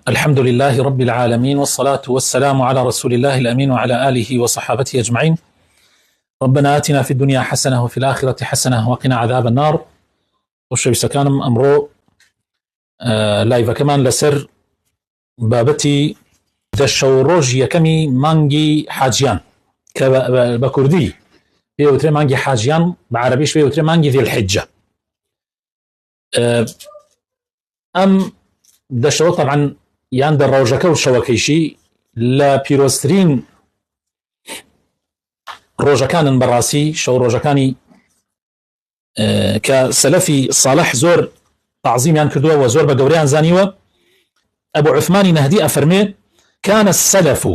الحمد لله رب العالمين، والصلاة والسلام على رسول الله الأمين وعلى آله وصحابته أجمعين. ربنا آتنا في الدنيا حسنة وفي الآخرة حسنة وقنا عذاب النار. وشويسا كانم أمرو لايفا كمان لسر بابتي ذا الشوروج يكمي مانجي حاجيان بكردي بيوتري مانجي حاجيان، بعربيش بيوتري مانجي ذي الحجة. ذا الشو طبعا ياند الروجكة والشوكيشي لا بيروسترين روجكان براسي شو روجكاني كسلفي صالح زور تعظيم يان كردوه وزور بقوريان زانيوه. أبو عثمان نهدي أفرمي كان السلف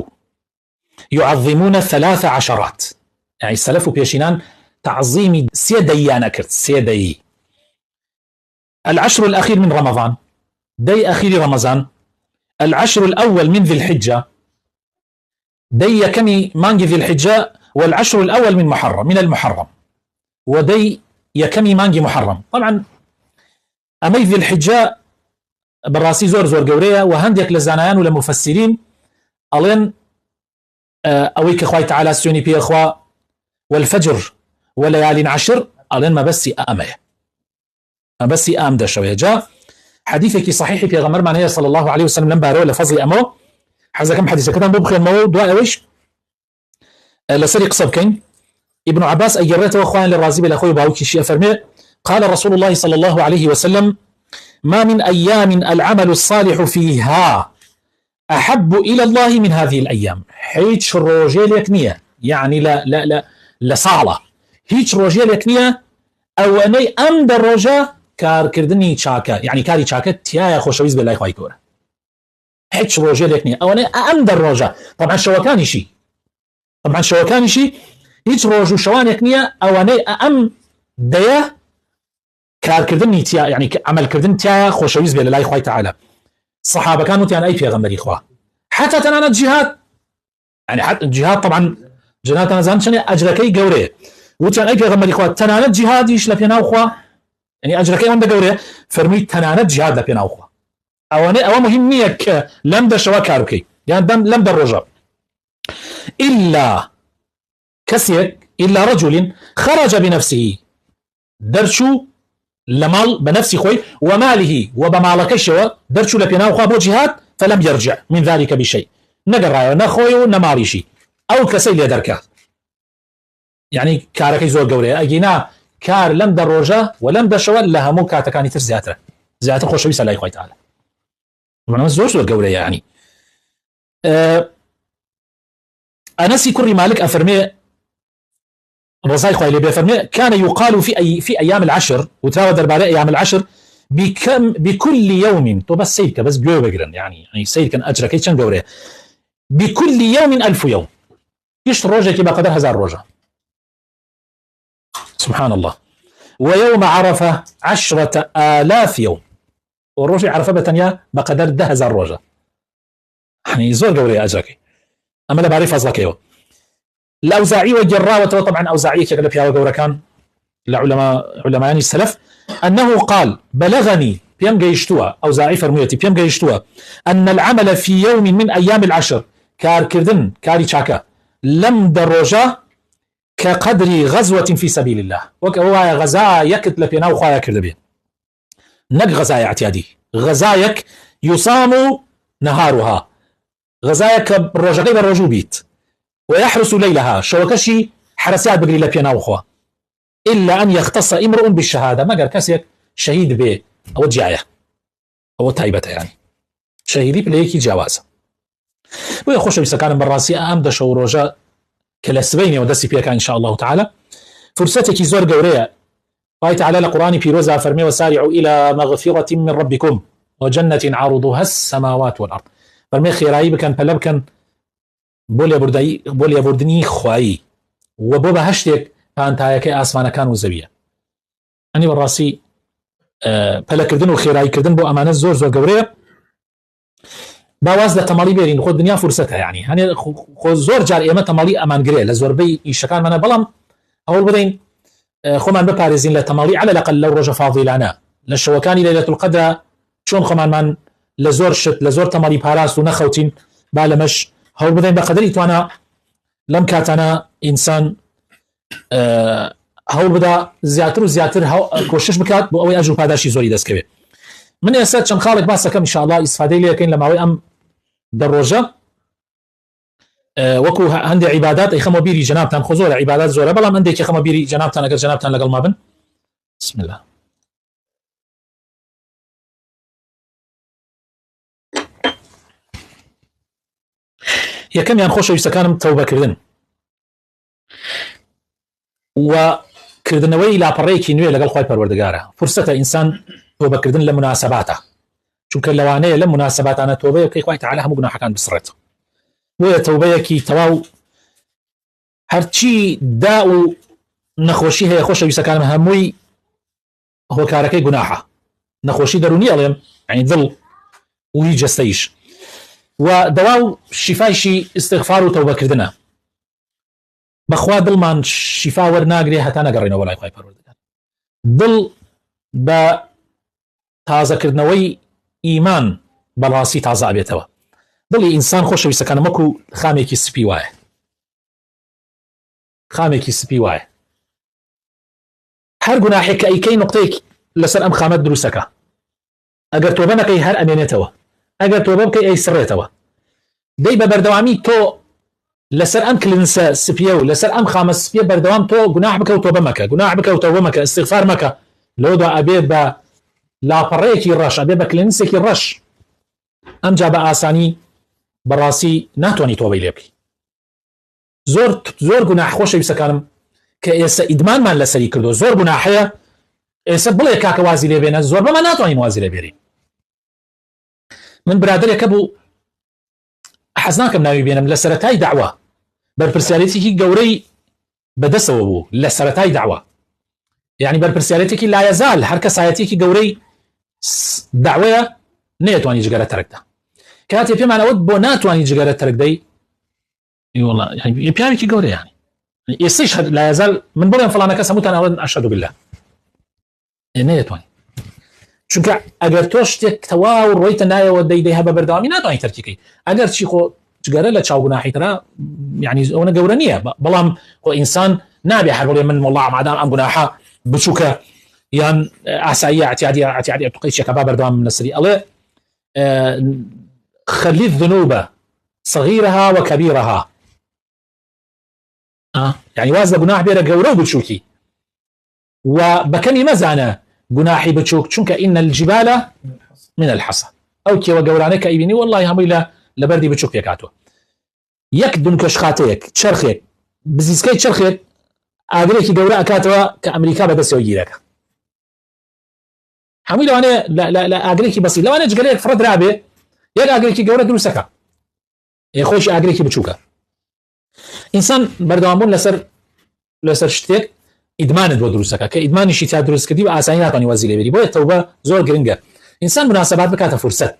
يعظمون 13، يعني السلف بيشينان تعظيم سيديانا كرت سيدي. العشر الأخير من رمضان، دي أخير رمضان، العشر الأول من ذي الحجة، دي يكمي مانجي ذي الحجة، والعشر الأول من محرم من المحرم، ودي يكمي مانجي محرم. طبعا أمي ذي الحجة براسي زور زور قورية، وهنديك لزانيان ولا مفسرين ألين أويك أخوي تعالى سوني بي أخوا والفجر وليالي عشر ألين ما بسي أمي ما بسي أم ده شوية. جاء حديثك صحيح في غمر معناه صلى الله عليه وسلم لم بارو لفضل أمو حزا كم حديثة كتان ببخي المو دواء ويش لسريق صبكين ابن عباس أجرته وأخوان للرازي بالأخوي باوكي شيء فرمي قال رسول الله صلى الله عليه وسلم ما من أيام العمل الصالح فيها أحب إلى الله من هذه الأيام. هيج روجيل يكنية، يعني لا صالة هيج روجيل يكنية أو أني أم در روجا كار كردني تشاكا، يعني كاري تشاكا تيايا خوشويز بالله خواهي كورا. هيج روجيل يكنية أو أني أم در روجا. طبعا شوكاني شي هيج روجو شوان يكنية أو أني أم ديا كار كردني تيا، يعني عمل كردن تيايا خوشويز بالله خواهي تعالى. الصحابة كانوا تيان أي في غمري إخوة حتى تنانا الجهاد، يعني حتى الجهاد طبعا جنات أنا زمان شنو أجركي قوري وتيان أي في غمري إخوة تنانا الجهاد يش لبينا أخوة، يعني أجركي عند قوري فرمي تنانا الجهاد لبينا أخوة أو مهميك لم ده شوا كاروكي، يعني لم ده الرجاء إلا كسيك إلا رجل خرج بنفسه درشو لمال بنفسي خوي وماله وبمالك شوا درشو لبينا أخوة بو جهاد فلم يرجع من ذلك بشيء، نقرأ نخوي ونمالي شيء أو كسيل يدركه، يعني كاركي زور قوري أجينا كار لم در روجا ولم در شوا لها مو كاتكاني تر زياتر خوش بيسا لاي خوي تعالى. وانا زور قوري يعني أنسي كري مالك أفرمي رزاي خوي اللي بيفرمي كان يقال في أيام العشر وتراوى درباري أيام العشر بكل يوم تو بس سيد بس بيو بقرن يعني سيد كان أجرك أي كان قوري بكل يوم 1000 يوم يشت روجة كي بقدر 1000 روجة سبحان الله. ويوم عرفة 10,000 يوم، والروجة عرفة بتنيا بقدر 10,000 روجة، يعني زور قوري أجرك. أما لا بعرف أصلك يو الأوزاعي والجراوة طبعا أوزاعي كقلب يا وقورة كان علماء السلف أنه قال بلغني بيم جيشتوا أوزاعي فرميتي بيم جيشتوا أن العمل في يوم من أيام العشر كار كردن كاري شاكا لم دروجا كقدر غزوة في سبيل الله، وهو غزايا يكت لبينا وخايا كردبين نق غزايا اعتيادي غزايك يصام نهارها غزايك الرجاقي بالرجو بيت ويحرس ليلها شوكشي حرسات بقري لبينا وخوا إلا أن يختص امرؤ بالشهادة ما قال كاسيك شهيد به أو جاية أو تايبته، يعني شهيدي بليكي جوازة ويخش بسكان براسي أمد شوروجا كالسبين ودسي فيها إن شاء الله تعالى. فرصتك زور قورية قال تعالى القرآن في روزا فرمي وسارعوا إلى مغفرة من ربكم وجنة عرضها السماوات والأرض. فرمي خيراي بكن بلبكن بوليا بردني خواي وبوبا هشتك فانتايا كي آسمانا كانوا زبيا، يعني بالراسي بلا كردن وخيراي كردن بو أمانة زور قورية باواز دا تمالي بيرين خود دنيا فرصتها، يعني خود زور جار إيما تمالي أمان قرية لزور بي إيشكان منا بلام أول بدين خمان ببارزين لتمالي على الأقل لو رجا فاضلانا للشوكاني ليلة القدر شون خمان من لە زۆر شت لە زۆر تەمەڵی پاراست و نەخەوتین با لەمەش هەوڵ بدەین بە قەدەری توانە لەم کاتانە ئینسان هەوڵ بدا زیاتر و زیاتر کۆشش بکات بۆ ئەوەی ئەجر و پاداشی زۆری دەستکەوێت. من ئێستا چەند خاڵێک باس دەکەم ئینشاءالله ئیسفادەی لێ دەکەین لە ماوەی ئەم دەڕۆژە وەکو هەندێک عیبادات ئەیخەمەوە بیری جەنابتان خۆ زۆرە عیبادات زۆرە بەڵام هەندێکی خەمە بیری جەنابتان ئەگەر جەنابتان لەگەڵ ما بن. بسم الله. یەکەمیان خۆشەویستەکانم تەوبەکردن و کردنەوەی لاپەڕەیەکی نوێ لەگەڵ خوای پەروەردگارە. فرسەتە ئینسان تۆبەکردن لە مناسباتە، چونکە لەوانەیە لە مناسباتانە تۆبەیە بکەی خوای تەعالی هەموو گوناحەکان بسڕێت. بۆیە تەوبەیەکی تەواو هەرچی دا و نەخۆشی هەیە خۆشەویستەکانم هەمووی هۆکارەکەی گوناحە، نەخۆشی دەرونی ئەڵێم یعنی دڵ و هیچ جەستەیش، و دەواو شیفایشی استغفار و تەوبەکردنە. بەخوا دڵمان شیفا وەرناگرێ هەتا نەگەڕێنەوە لای خوای پەروەردگار. دڵ بە تازەکردنەوەی ئیمان بەڕاستی تازە ئەبێتەوە. دڵی ئینسان خۆشەویستەکانم وەکو خامێکی سپی وایە، خامێکی سپی وایە. هەر گوناحێک کە ئەیکەی نقطەیەک لەسەر ئەم خامەت دروستەکە. ئەگەر تۆبە نەکەی هەر ئەمێنێتەوە، ئەگەر تۆبە بکەی ئەی سڕێتەوە. دەی بە بەردەوامی تۆ لەسەر ئەم کلنسە سپیە و لەسەر ئەم خامە سپیە بەردەوام تۆ گوناح بکە و تۆبە مەکە، گوناح بکە و تۆبە مەکە، استغفار مەکە. لەوەدا ئەبێت بە لاپەڕەیەکی ڕەش، ئەبێت بە کلنسێکی ڕەش. ئەمجا بە ئاسانی بەڕاستی ناتوانانی تۆبەی لێ بکەی. زۆر گوناح خۆشەویستەکانم کە ئێستا ئیدمانمان لەسەری کردو، زۆر گوناحەیە ئێستا بڵێ کاکە وازی لێ بێنە، زۆر بەمان ناتوانین وازی لێ بێرین. من برادرێکە بوو حەز ناکەم ناوی بێنم، لە سەرەتای داعوا بەرپرسیارەتێکی گەورەی بەدەستەوە بوو لە سەرەتای داعوا، یعنی بەرپرسیارەتێکی لایەزال هەر کەسایەتێکی گەورەی داعوەیە نەیەتوانی جگەرە تەرکدا. کاتێ پێمان ئەوت بۆ ناتوانی جگەرە تەرکدەی والله يعني پیاوێکی گەورە، يعني ئێستش لایەزال من بڵێم فڵانە کەس هەمووتان ئەوڵێن ئەشهەدو بالله نەیەتوانی، چونکە ئەگەر تۆ شتێک تەواو ڕۆیتە نایەوە دەی هەبە بەردەوامی ناتوانانی تەرکیکەی. ئەگەر چی خۆ جگەرە لە چاو گوناحیترا يعني ئەوە گەورە نییە، بەڵام خۆ ئینسان نابێ هەر بڵێ من والله مادام ئەم گوناحە بچووکە یان ئاساییە اعتیادی توقیچێکە با بەردەوام لەسەری ئەڵێ خلي الذنوب صغيرها وكبيرها، يعني واز گوناح بێرە گەورە و بچووکی و بەکەمی مەزانە گوناحی بچووک، چونکە ئین الجبال من الحصى، ئەو کێوە گەورانە کە ئیبینی والله هەمووی لە بەردی بچووک پێکاتوە. یەک دونکەش خاتەیەک چرخێک بزیسکەی چرخێک ئاگرێکی گەورە ئەکاتەوە کە ئەمریکا بەدەستەوە گیرەکە. هەمووی لەوانەیە لە ئاگرێکی بەسیط لەوانەیە جگەرەیەک فرە درابێ یەک ئاگرێکی گەورە دروستەکە، خۆشی ئاگرێکی بچووکە. ئینسان بەردەوامبوون لەسەر شتێک ئیدمانت بۆ دروستەکە، کە ئیدمانیشی تا دروستکردی بە ئاسانی ناتوانانی وازی لێ بێری. بۆیە تەوبە زۆر گرنگە. ئینسان مناسبات بکاتە فرسەت،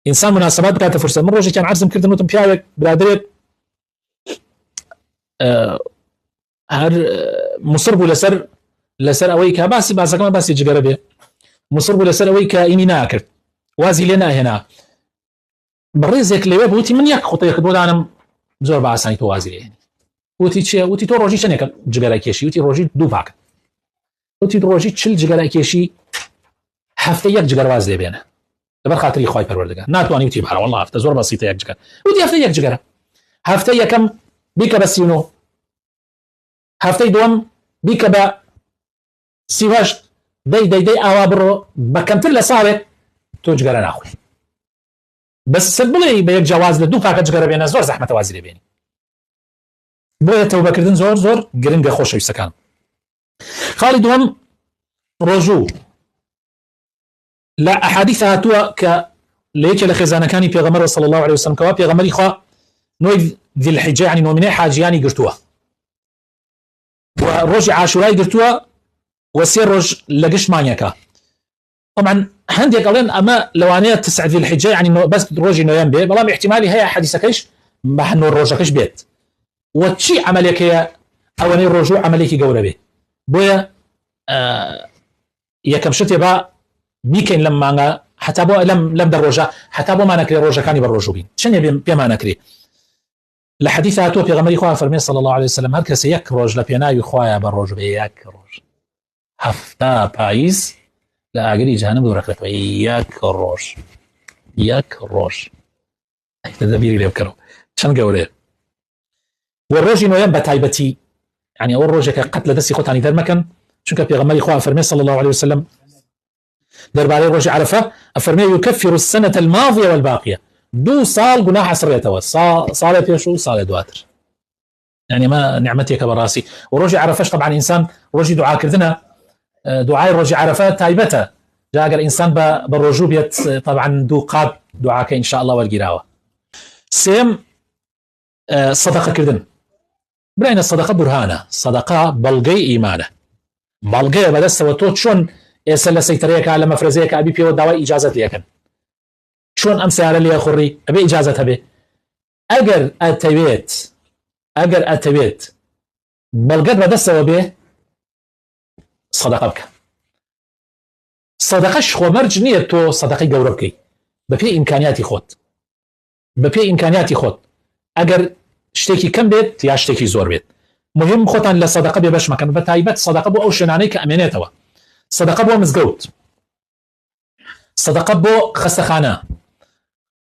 ئینسان مناسبات بکاتە فرسەت. من ڕۆژێکیان عەرزم کردن وتم پیاوێک برادرێک هەر مصر بوو لەسەر ئەوەی کە باسەکەمان باسی جگەرە بێ، مصر بوو لەسەر ئەوەی کە ئینی ناکرد، وازی لێ ناهێنا. بەڕێزێک لەوێ بوتی من یەک خۆتەیەکت بۆ دانم زۆر بە ئاسانی تۆ وازی لێ هێنی. وتی چییە؟ وتی تۆ ڕۆژی چەندێکە جگەرە کێشی؟ وتی ڕۆژی 2 پاکت. وتی ڕۆژی 40 جگەرە کێشی، هەفتەی یەک جگەر واز لێ بێنە لەبەر خاتری خوای پەروەردگار. ناتوانی وتی بەڵێ والله هەفتە زۆر بەسیتە یەک جگەر. وتی هەفتەی یەک جگەرە، هەفتەی یەکەم بیکە بە 39، هەفتەی دووەم بیکە بە 38، دەی ئاوا بڕۆ بە کەمتر لە ساڵێک تۆ جگەرە ناخوێ. بەس سەر بڵێ بە یەک جیاواز لە 2 پاکەت جگەرە بێنە زۆر زەحمەتە وازی لێ بێنی. بۆیە تەوبەکردن زۆر گرنگە خۆشەویستەکان. خاڵی دووەم ڕۆژوو لە ئەحادیث هاتووە کە لە یەکێ لە خێزانەکانی پێغەمبەر صلی الله عليه وسلم کەوا پێغەمبەری خوا نۆی ذی الحجە یعنی نۆمینەی حاجیانی گرتووە و ڕۆژی عاشورای گرتووە و 3 ڕۆژ لە گشتمانیەکە. طبعا هەندێک ئەڵێن ئەمە لەوانەیە 9 ذی الحجە یعنی بەس ڕۆژی نۆیان بێ، بەڵام احتیمالی هەیە حەدیثەکەیش بە 9 ڕۆژەکەش بێت. و چی عملێکەیە ئەوەنەی ڕۆژوو عملێکی گەورە بێ. بۆیە یەکەم شتێ با بیکەین لەم مانگە حتى بۆ لەم دەڕۆژە حتا بۆ مانەکرێ ڕۆژەکانی بەڕۆژوو بین چەندێ پێمانەکرێ لە حەدیث هاتووە پێغەمبەری خوا فەرمێ صلی الله عليه وسلم هەر کەس یەک ڕۆژ لە پێناوی خوایە بە ڕۆژ بێ یەک ڕۆژ 7 پاییز لە ئاگری جەهەنەم دوورەکرێتەوە یەک ڕۆژ دەبیری لێ بکەرەوە چەند گەورەیە و ڕۆژی نۆیەم بە تایبەتی يعني ئەوە ڕۆژێکە قەت لە دەستی خۆتانی دەرمەکەن چونکە پێغەمبەری خوا فەرمێ صلی الله عليه وسلم دەربارەی ڕۆژی عەرەفە ئەفەرمێ يكفر السنة الماضية والباقية 2 ساڵ گوناه حسرێتەوە ساڵێ پێش و ساڵێ دواتر يعني ما نعمتێکە بەڕاستی و ڕۆژی عەرەفەش طبعا ئینسان ڕۆژی دوعاکردنە دوعای ڕۆژی عەرەفە تایبەتە جا ئەگەر ئینسان بە ڕۆژوو بێت طبعا 2 قات دوعاکە ئینشاء الله وەرگیراوە سێم سەدەقەکردن برایە سەدەقە بورهانە سەدەقە بەڵگەی ئیمانە بەڵگەیە بەدەستەوە تۆ چۆن ئێستا لە سەیتەرەیەکە لە مەفرەزەیەکە ئەبی پێوە داوای ئیجازەت لێکەن چۆن ئەم سیارە لێ خوڕی ئەبێ ئیجازەت هەبێ ئەگەر ئەتەوێت بەڵگەت بەدەستەوە بێ سەدەقە بکە سەدەقەش خۆمەرج نییە تۆ سەدەقەی گەورە بکەی بەپێ ئیمکانیاتی خۆت ئەگەر شتێکی کەم بێت یا شتێکی زۆر بێت مهم خۆتان لە سەدەقە بێ بەش مەکەن بە تایبەت سەدەقە بۆ ئەو شوێنانەی کە ئەمێنێتەوە سەدەقە بۆ مزگەوت سەدەقە بۆ خەستەخانە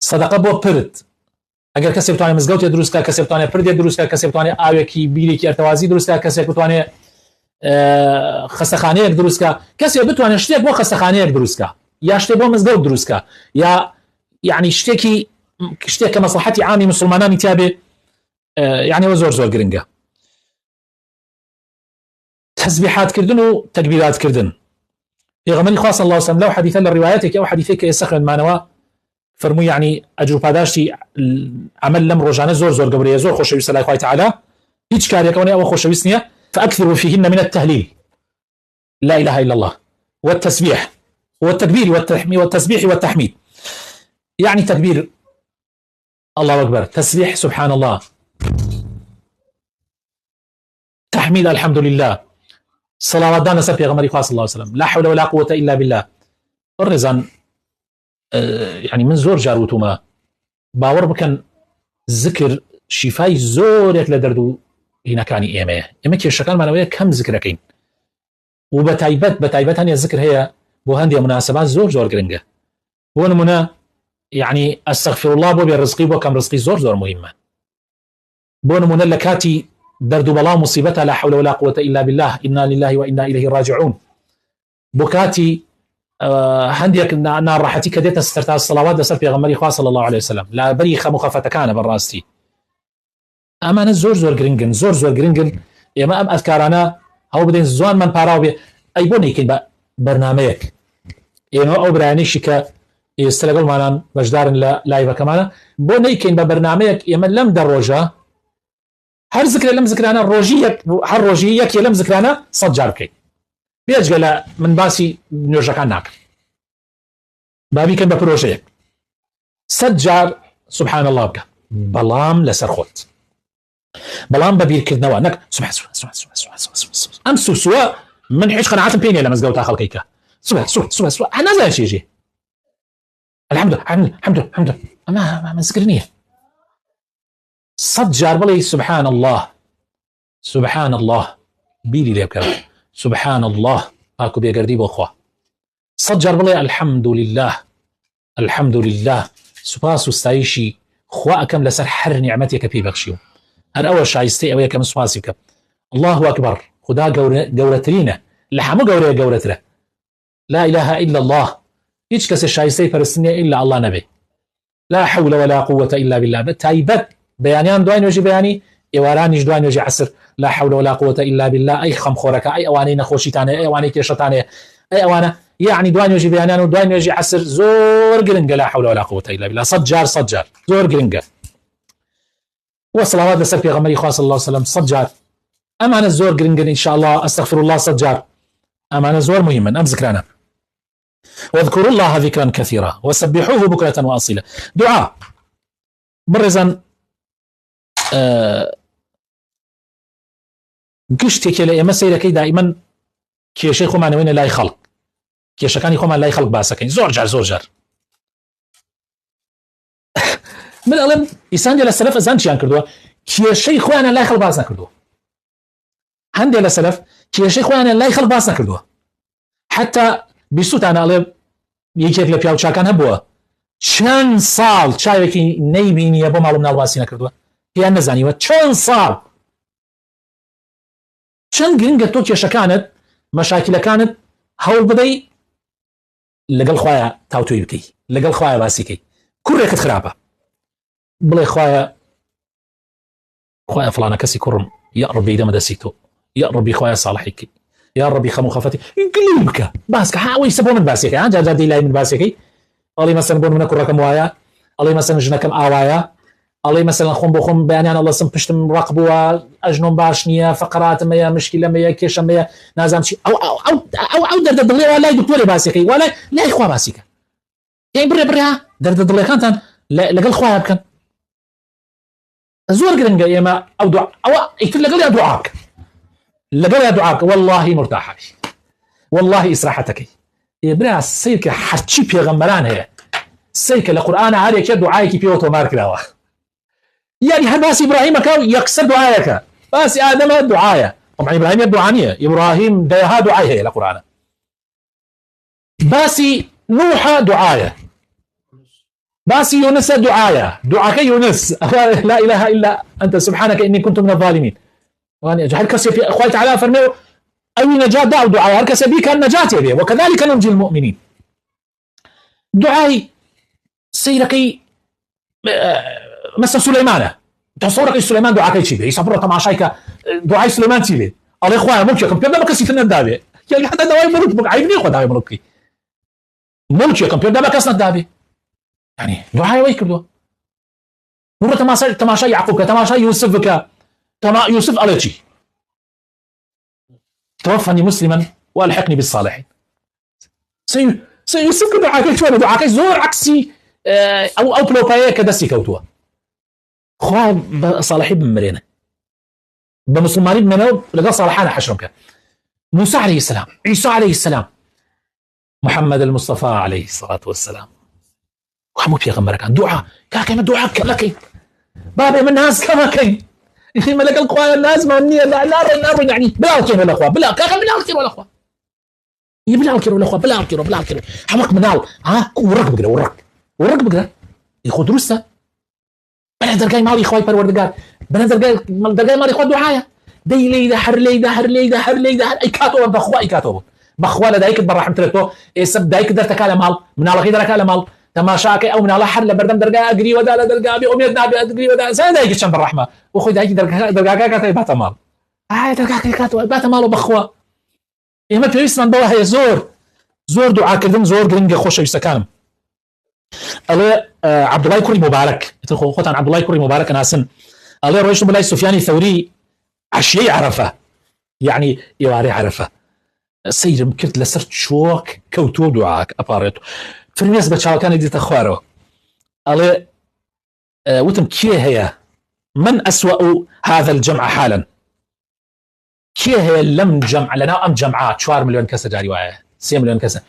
سەدەقە بۆ پرد ئەگەر کەسێک بتوانێت مزگەوتێ دروستکە کەسێک بتوانێت پردێ دروستکە کەسێک بتوانێت ئاوێکی بیرێکی ئەرتەوازی دروستکە کەسێک بتوانێت خەستەخانەیەک دروستکە کەسێک بتوانێت شتێک بۆ خەستەخانەیەک دروستکە یا شتێک بۆ مزگەوت دروستکە یا یعنی شتێک کە مەسلحەتی عامی مسلمانانی تیا بێ يعني زۆر گرنگە تسبيحاتکردن و تەکبیراتکردن پێغەمبەری خوا صلی الله عليه وسلم لەو حەدیثە لە ڕیوایەتێکی ئەو حەدیثەی کە ئێستا خوێندمانەوە فەرمووی يعني ئەجر و پاداشتی عمل لەم ڕۆژانە زۆر گەورەیە زۆر خۆشەویستە لای خوای تەعالا هیچ کارێکەوە نیە ئەوە خۆشەویست نییە فأكثروا فيهن من التهليل لا إله إلا الله والتسبيح والتكبير والتسبيح والتحميد يعني تكبير الله أكبر تسبيح سبحان الله تحميد الحمد لله صلوات دانا سر پیغمبری خوا صلی الله عليه وسلم لا حول ولا قوة إلا بالله الرزان يعني من زور جاروتوما باور بكن ذكر شفاي زورك لدردو هنا كاني إما كيشكال معنوية كم ذكركين وبتايبت هني الذكر هي بو هندي مناسبات زور قرنجة بو نمونا يعني استغفر الله بو بالرزقي بو كم رزقي زور مهمة بو نمونا لكاتي دردو بلا مصيبتها لا حول ولا قوة إلا بالله إنا لله وإنا إليه راجعون بكاتي هنديك نار راحتي كديت استرتاع الصلوات دسر پیغمبری خوا صلی الله عليه وسلم لا بريخ مخافتكان براستي أما زور گرنگن يما أم أذكارنا هو بدين زوان من باراو بي أي بوني كين برنامجك يما أو برانيش كا يستلقل معنا بجدار لايفا كمان بوني كين ببرنامجك يما لم دروجة هر ذكر لم ذكرانا روجيك يلم ذكرانا صد جاركي بيجي من باسي نرجعكان ناك بابي كان ببروجيك صد جار سبحان الله بك بلام لسرخوت بلام ببير كذنوا نك سبحان امسو سوا من حيش قناعات بيني لما زقوت اخر كيكا سبحان انا زي شي يجي الحمد ما ذكرنيه صد جار بلي سبحان الله بيلي ليك سبحان الله اكو بيقردي بوخوا صد جار بلي الحمد لله سباس وستايشي خوا كم لسر حر نعمتك في بخشيو هر اول شايستي اويا كم سباسك الله اكبر خدا قورترينا لحمو قورتره لا اله الا الله هيش كس شايستي فرستني الا الله نبي لا حول ولا قوة الا بالله بتايبت بيانيان دوين وجي بياني ايوارانيش دوين وجي عسر لا حول ولا قوة الا بالله اي خم خورك اي اواني نخوشيتانه اي اواني كيشتانه اي اوانا يعني دوين وجي بيانيان ودوين وجي عسر زور قرنقه لا حول ولا قوة الا بالله صد جار زور قرنقه والصلوات لسر پیغمبری خوا صلی الله عليه وسلم صد جار امانه زور قرنقه ان شاء الله استغفر الله صد جار امانه زور مهمه ام ذكرانا واذكروا الله ذكرا كثيرا وسبحوه بكرة واصيلا دعاء برزن گشتێکی لە ئێمە سەیرەکەی دائیمەن کێشەی خۆمانەوەینە لای خەڵک کێشەکانی خۆمان لای خەڵک باسەکەین زۆر جار من ئەڵێم ئیسان لە سەلەف ئەزان چیان کردووە کێشەی خۆیانە لای خەڵک باس نەکردووە هەندێک لە سەلەف کێشەی خۆیانە لای خەڵک باس نەکردووە حتا بیستوتانە ئەڵێ یەکێک لە پیاوچاکان هەبووە چەند ساڵ چاوێکی نەیبینیە بۆ ماڵ و مناڵ باسی نەکردووە پێیان نەزانیوە چەند ساڵ چەند گرنگە تۆ کێشەکانت مەشاکلەکانت هەوڵ بدەی لەگەڵ خوایە تاوتوی بکەی لەگەڵ خوایە باسی بکەی کوڕێکت خراپە بڵێ خوایە فڵانە کەسی کوڕم یا ڕەبی دەمە دەستی تۆ یا ڕەبی خوایە ساڵحیکەی یا ڕەبی خەم و خەفەتی گلی بکە باسکە هاوەی سە بۆ من باسیەکەی هەنجار جار دەی لای من باسیەکەی ئەڵێ مەسەن بۆ منە کوڕەکەم وایە ئەڵێ مەسەن ژنەکەم ئاوایە ئەڵێ مەسەن خۆم بۆ خۆم بەیانیان ئەڵەسم پشتم ڕق بووە ئەژنۆم باش نییە فەقراتم هەیە مشکلەم هەیە کێشەم هەیە نازانم چی ئەو دەردە دڵێ لای دکتۆرێ باسیەکەی وا لای خوا باسیکە یعنی بڕێ دەردە دڵەکانتان لەگەڵ خوایە بکەن زۆر گرنگە ئێمە ئەوە ئیتر لەگەڵ یا دوعا بکە لەگەڵ یا دوعا بکە واللهی مرتاحە بی واللهی ئیسراحەتەکەی برا سیرکە هەرچی پێغەمبەران هەیە سیرکە لە قورئانە هەرێکە دوعایەکی پێوە تۆمار کراوە يعني هل باس إبراهيم كاو يكسر دعايك باس آدم دعاية طبعا إبراهيم دعانية إبراهيم ديها دعاية إلى القرآن باس نوح دعاية باس يونس دعاية دعاك يونس لا إله إلا أنت سبحانك إني كنت من الظالمين هل كسي في أخوة تعالى فرموا أي نجاة دعوا دعاية هل كسي بي كان نجاة يبيه وكذلك ننجي المؤمنين دعاي سيرقي مثلا سليمان تصورك سليمان دعاء كي يصير يصبر تماشايك دعاء سليمان تيلي الله اخويا ممكن كمبيوتر ما كسيت الندابه يعني حتى دواي ملك بق عيبني خد دواي ملكي ممكن كمبيوتر ما كسنا الدابه يعني دعاء ويكدو مره تماشا يعقوب تماشا يوسفك يوسف عليتي توفني مسلما والحقني بالصالحين سيوسف دعاء كي شو دعاء زور عكسي او بلوبايه كدسي كوتوا خوا صالحي بمرينا بمسلمانين بمنو لقى صالحانا حشرمك موسى عليه السلام عيسى عليه السلام محمد المصطفى عليه الصلاة والسلام وحمو في غمرك عن دعاء كما دعاء لكي بابي من الناس كما كي ملك القوى الناس ما نية نار يعني بلا الكير ولا اخوة بلا الكير ولا اخوة بلا الكير ولا اخوة بلا الكير حمق منال ورق بقدر يخو دروسه بنا درجاي مالي خوي پروردگار بنا درجاي مالي خو دعايا دي ليدا حر اي كاتو بخوا اي كاتو بخوا لدايك برحمه لتو سب دايك درتك على مال من الله غير على مال تماشاك او من الله حر لبردم درجا اجري ودا درجا باميد نبي اجري ودا زي دايك شن بالرحمه وخو دايك درجا كاتو بات مال درجا كاتو بات مال بخوا اما بيس من بوها زور دعاء كردن زور جرنج خوش يسكان الله عبد الله كوري مبارك خوتان عبد الله كوري مبارك ناسن الله رويش بلاي سفياني ثوري عشي عرفه يعني يواري عرفه سير مكرت لسرت شوك كوتو دعاك اباريتو فرميس بتشاو كان يدي تخوارو الله وتم كي هي من أسوأ هذا الجمع حالا كي هي لم جمع لنا ام جمعات 4 مليون كسر جاري وايه 6 مليون كسر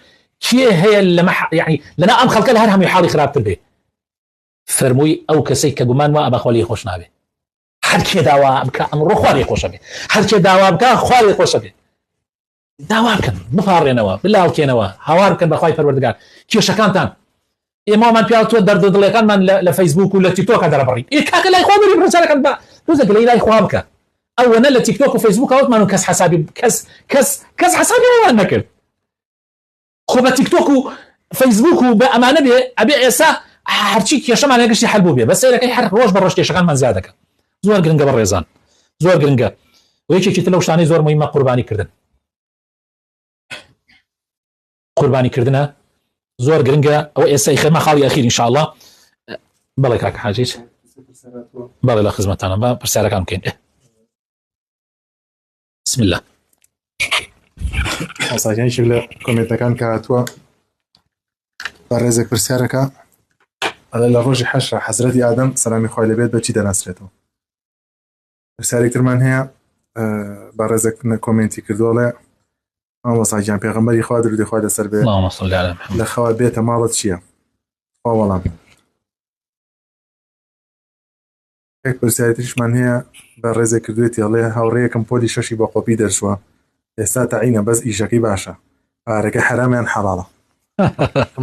كي هي اللي يعني لنا ام خلق لها هم يحاول خراب تربي فرموي او كسي كجمان ما ابا خولي خوش نابي هر كي داوا بك امر خوالي خوش بي هر كي داوا بك خوالي خوش بي داوا كان بفارنوا بالله كينوا هوار كان بخوي پروردگار كي شكانتان امام من بيالتو درد دلكان من لفيسبوك ولا تيك توك هذا بري اي كاك لا اخوان برساله كان دوزك لا اخوانك او انا التيك توك وفيسبوك اوت ما كاس حسابي كاس حسابي هو انك خب تيك توك وفيسبوك بامانه بي ابي عيسى هرچی کێشە مانە گشتی حل بوو بێ بەس سەیرەکەی هەر ڕۆژ بە ڕۆژ کێشەکانمان زیادەکە زۆر گرنگە بە ڕێزان زۆر گرنگە و یەکێکی تر لەو شتانەی زۆر مهمە قوربانیکردنە زۆر گرنگە ئەوە ئێستا خێمە خاڵی ئەخیر ئینشاءالله بەڵێ کاکە حاجیت بەڵێ لە خزمەتتانە بە پرسیارەکان بکەین بسم الله ئاساییان شێک لە کۆمنتەکان کە هاتووە بە ڕێزێک پرسیارەکە لە ڕۆژی حەشرە حەزرەتی ئادەم سەلامی خوای لەبێت بەچی دەناسرێتەوە پرسیارێکترمان هەیە بە ڕێزێک کۆمنتی کردووەڵێ مامۆستاگیان پێغەمبەری خوا درودی خوای لەسەر بێ لە خەوا بێتە ماڵت چییە؟ خوا وەڵام هيك پرسیارەتیشمان هەیە بە ڕێزێک کردوێتی ئەڵێ هاوڕێیەکم پۆلی شەشی بە قۆپی دەرچووە ئێستا تەعینە بەس ئیشەکەی باشە ئارەکە حراميان حەڵاڵە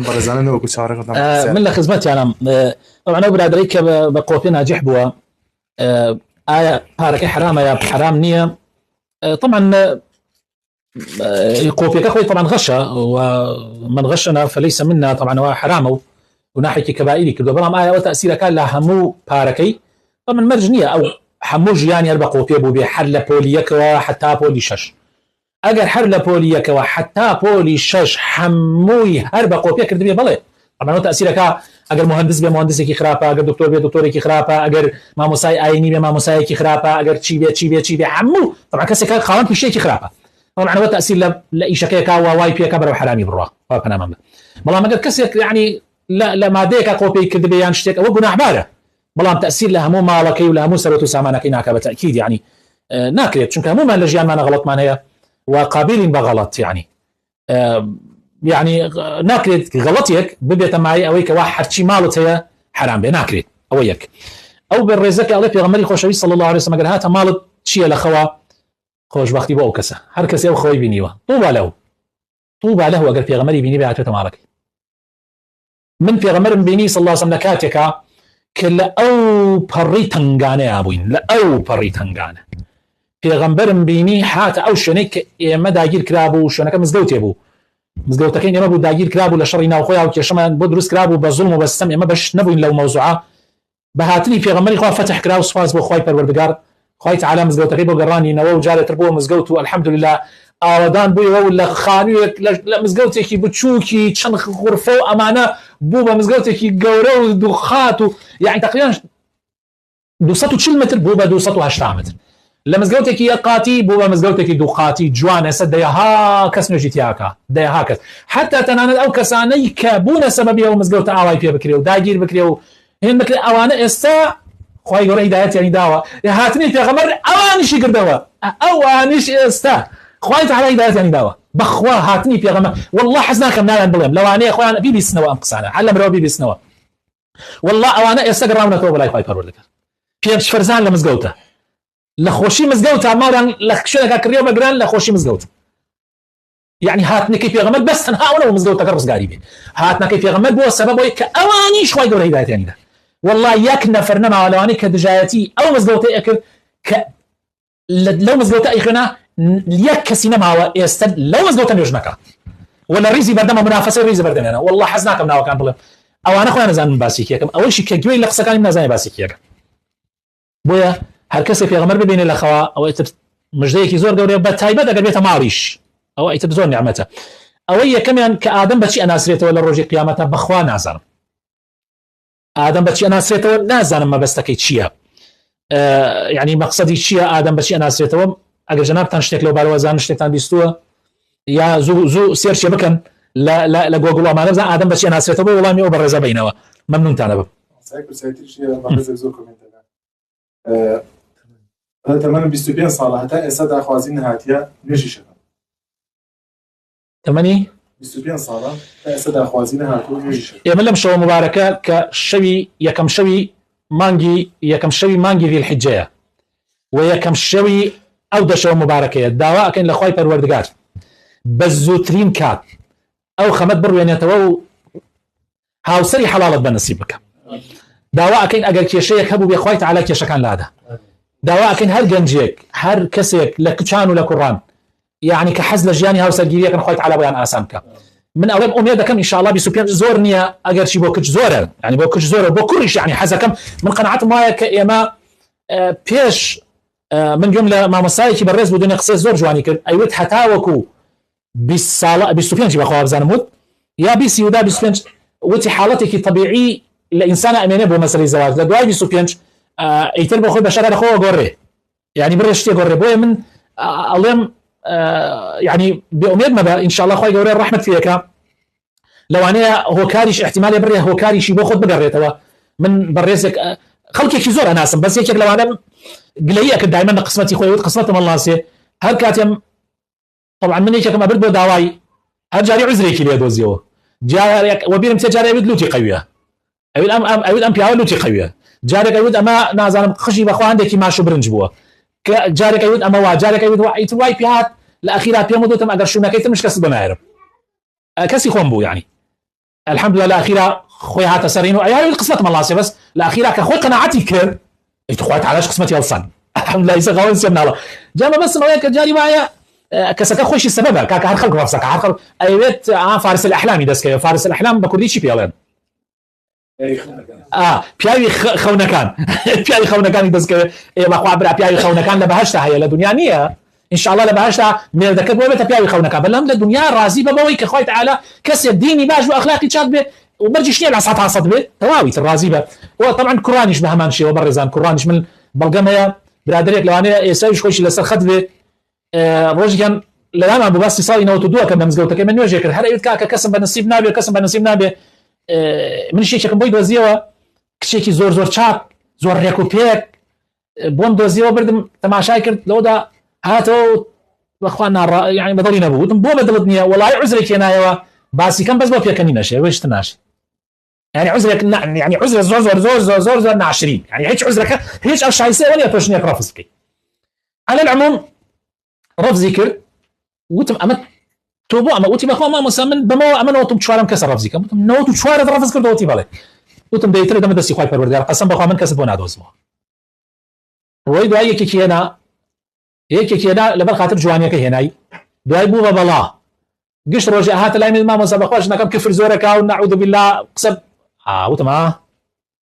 بەڕێزانە نەوەکو چارەکەتان من لە خزمەتیانم طبعا ئەو برادەرەی کە بە قۆپی ناجح بووە ئایا پارەکەی حرامە یا حرام نییە طبعا قۆپیەکە خۆی طبعا غەشە ومن غشنا فليس منا طبعا هو حرامه وناحية كبائري كردو بلام آية وتأثير كان لا همو باركي طبعا مرجنية أو همو جياني هربا قوبي بو حر لبوليك وحتى بولي شش أجر حر لبوليك وحتى بولي شش هموي هربا قوبي كردو بلي طبعا وتأثير كان أجر مهندس بمهندس كي خرافة أجر دكتور بدكتور كي خرافة أجر ما مساي أيني بما مساي كي خرافة أجر تشي بي همو طبعا كسي كان خالن في شيء كي خرافة طبعا وتأثير لإيشكي كا واي بي كبر وحرامي بروا وابنا مام والله ما قد كسي يعني لا ما ديك قوبي كذبيان شتك او جناح باره بلام تاثير لها مو مالكي ولا مو سرت سامانك هناك بالتاكيد يعني ناكلت شنك مو مال لجيان ما غلط ما هي وقابلين بغلط يعني يعني ناكلت غلطيك ببيت معي اويك واحد شي مالت هي حرام بي ناكلت اويك او بالرزق الله في غمري خوشوي صلى الله عليه وسلم قال هات مالت شي الاخوا خوش بختي بو كسه هر كسي او خوي بينيوا طوبى له اگر في غمري بيني بهات مالك من في غمر بيني صلى الله عليه وسلم كاتك كلا او بريتنغانه يا ابوين لا او بريتنغانه في غمر بيني حات او شنيك ما داجير كرابو شنك مزدوتي ابو مزدوتكين ما بو داجير كرابو لشرينا وخويا وكشما بدرس كرابو بظلم وبالسمع ما باش نبوين لو موضوعه بهاتني في غمر خو فتح كراو صفاز بو خوي پروردگار خوي تعالى مزدوتكي بو قراني نو جاره تربو مزدوتو الحمد لله ئاوادان بووی ولا خانوویەک لە مزگەوتێکی بچووکی چەند غورفە و ئەمانە بوو بە مزگەوتێکی گەورە و دووخات و یعنی تقریبا 240 متر بوو بە 280 متر لە مزگەوتێکی یەقاتی بوو بە مزگەوتێکی دووقاتی جوانە سەد دەیەها کەس نوێژی تیاکە دەیەها کەس حتا تەنانەت ئەو کەسانەی کە بوونە سەبەبی ئەو مزگەوتە ئاوای پێ بکرێ و داگیر بکرێ و هێن بکرێ ئەوانە ئێستا خوای گەورە هیدایەتیانی داوە هاتنی پێغەمبەر ئەوانیشی کردەوە ئەوانیش ئێستا خوای تعالی هدایەتیانی داوە بەخوا هاتنی پێغەمبەر والله حەز ناکەم نایان بڵێم لەوانەیە خۆیان بیبیستنەوە ئەم قسانە هەر لە مرۆڤ بیبیستنەوە والله ئەوانە ئێستا گەڕاونەتەوە بەلای خوای پەروەردگار پێش فەرزان لە مزگەوتە لە خۆشی مزگەوتە ماڵیان لە شوێنێکا کڕیەوە بەگران لە خۆشی مزگەوت یعنی هاتنەکەی پێغەمبەر بەس تەنها ئەوە مزگەوتەکە ڕزگاری بێ هاتنەکەی پێغەمبەر بۆ سەبەبەوەی کە ئەوانیش خوای گەورە هیدایەتیانی دا والله یەک نەفەر نەماوە لەوانەی کە دژایەتی ئەو مزگەوتەی ئەکرد کە لەو مزگەوتە ئەیخوێنا یەک کەسی نەماوە ئێستا لەو مزگەوتە نوێژ نەکا ولا ریزی بەردەمە منافەسەی ریزی بەردەمێنە والله حەز ناکەم ناوەکان بڵێم ئەوانە خۆیان نەزانن باسی کێکم ئەوەیشی کە گوێی لە قسەکانی نازانێ باسی کێکە بۆیە هەر کەسێک پێغەمبەر ببینێ لەخەوا ئەوە ئیتر مژدەیەکی زۆر گەورەیە بە تایبەت ئەگەر بێتە ماڵیش ئەوە ئیتر زۆر نیعمەتە ئەوەی یەکەمیان کە ئادەم بەچی ئەناسرێتەوە لە ڕۆژی قیامەتە بەخوا نازانم ئادەم بەچی ئەناسرێتەوە نازانم مەبەستەکەی چییە يعني مقصدی چییە ئادەم بەچی ئەناسرێتەوە ئەگەر جەنابتان شتێک لەو بارەوە زان شتێکتان بیستووە یا زوو سێرچێ بکەن لە گۆگڵ ئەمانە بزان ئادەم بەچی ئەناسرێتەوە بۆ وەڵامی ئەو بەڕێزە بینەوە مەمنونتانە بم تەمەنم 25 ساڵە هەتا ئێستا داخوازی نەهاتیە نوێژی شەکەم تەمەنی 25 ساڵە ئێستا داخوازی نەهاتوە نوێژی شەکەم ئێمە لەم شەوە مبارەکە کە شەوی یەکەم شەوی مانگی ذی الحجەیە و یەکەم شەوی ئەو دەشەوە مبارەکەیە داوا ئەکەین لە خوای پەروەردگار بە زووترین کات ئەو خەمەت بڕوێنێتەوە و هاوسەری حەڵاڵت بەنسیب بکە داوا ئەکەین ئەگەر کێشەیەک هەبوو بێ خوای تەعالی کێشەکان لادا داوا ئەکەین هەر گەنجێک هەر کەسێک لە کچان و لە کوڕان یعنی کە حەز لە ژیانی هاوسەرگیریەکەن خوای تەعالی بۆیان ئاسان بکە من ئەڵێم ئومێد دەکەم ئینشاءالله 25 زۆر نییە ئەگەر چی بۆ کچ زۆرە یعنی بۆ کچ زۆرە بۆ کوڕیش یعنی حەزەکەم من قەناعەتم وایە کە ئێمە پێش من گوێم لە مامۆستایەکی بەڕێز بوو دوێنێ قسەی زۆر جوانی کرد ئەیوت هەتاوەکو 20 ساڵە 25 بەخوا بزانم وت یا 20 و 25 وتی حاڵەتێکی طبیعی لە ئینسانە ئەمێنێ بۆ مەسەلەی زەواج لە دوای 25 ئیتر بۆ خۆی بەشەر لەخۆوە گۆڕێ یعنی بڕێ شتێ گۆڕێ بۆیە من ئەڵێم يعني بأمید مەبە ئینشاءالله خوای گەورە ڕەحمەت فێکە لەوانەیە هۆکاریش احتیمالێ بڕێ هۆکاریشی بۆ خۆت بگەڕێتەوە من بەڕێزێک خەڵکێکی زۆر ئەناسم بەس یەکێک لەوانە گلەیە کە دایما لە قسمەتی خۆی وت قسمەتم هەڵناسێ هەر کاتێم طبعا من یەکێکم ئەبرد بۆ داوای هەر جاری عزرێکی لێ دۆزیەوە جارێک وەبیرم تێ جارێ وت لوتی قەویە ئەوید ئەم پیاوە لوتی قەویە، جارێک ئەوید ئەمە نازانم خشی بەخوا هەندێکی ماش و برنج بووە، جارێک ئەوید ئەمە وا، جارێک ئەوید ئیتر وای پێهات لە ئەخیرا پێم وتم ئەگەر شوونەکەی تر مش کەس بنایرم، کەسی خۆم بوو یعنی الحمدلله لە ئەخیرا خۆی هاتە سەرین و ئەیاوی قسمەت مەڵاسێ بەس لە ئەخیرا کە خۆی قەناعەتی کرد خوای تعالیش قسمەتی هەڵسەن الحمدلله ئیسا غاوەن سێ مناڵە جامە بەسم ئەوەیە کە جاری وایە کەسەکە خۆشی سەبەبە کاکە هەر خەڵک ڕەفسەکە هەر خەڵک ئەوێت فارس الأحلامی دەستکەوێ. فارس الأحلام بە کوردی چی پێڵێن؟ پیاوی خەونەکان پیاوی خەونەکانی دەستکەوێ. بەخوا برا پیاوی خەونەکان لە بەهەشتا هەیە، لە دنیا نییە ئینشاءالله لە بەهەشتا مێردەکەت بۆ بێتە پیاوی خەونەکان، بەڵام لە دنیا ڕازی بەبەوەی کە خوای تعالی کەسێک دینی باش و ئەخلاقی چاک بێ و بەرجیش نییە لە سەد تا سەد بێ تەواوی تر ڕازی بە. وطبعا کوڕانیش بە هەمان شێوە بەڕێزان، کوڕانیش من بەڵگەم هەیە برادرێک لەوانەیە ئێستاویش خۆشی لەسەر خەت بێ ڕۆژێکیان لەلامان بۆ باسی ساڵی 92 کە لە مزگەوتەکەی من نوێژێ کرد، هەر ئەوێت کاکە کەسم بە نەسیب نابێ کەسم بە نەسیب نابێ. من شتێکم بۆی دۆزیەوە، کچێکی زۆر زۆر چاک زۆر ڕێک و پێک بۆم دۆزیەوە بردم تەماشای کرد لەوەدا هاتەوە بەخوا یعنی بەدڵی نەبوو، وتم بۆ بەدڵت نییە وەڵای عوزرێک هێنایەوە باسیکەم بەس بۆ پێکەنی نەشێ وێشت ناشێ، يعني عذرك يعني عذر زور زور زور زور زور زور ناشرين يعني هيك عذرك هيك او شايسه ولا توشنيك رافزك. على العموم رف ذكر وتم امت توبو اما وتم اخو ما مسمن بما امن وتم شوارم كسر رف ذكر وتم نوت شوار رافز كردو وتي بالي وتم بيتر دم دسي خوي پروردگار قسم بخو من كسب ونادوز ما روي دعاي كيكينا هيك لبر خاطر جوانيك هناي دعاي بو بلا قشت روجي هات لاين ما مسبقاش نكم كفر زورك او نعوذ بالله قسم وتما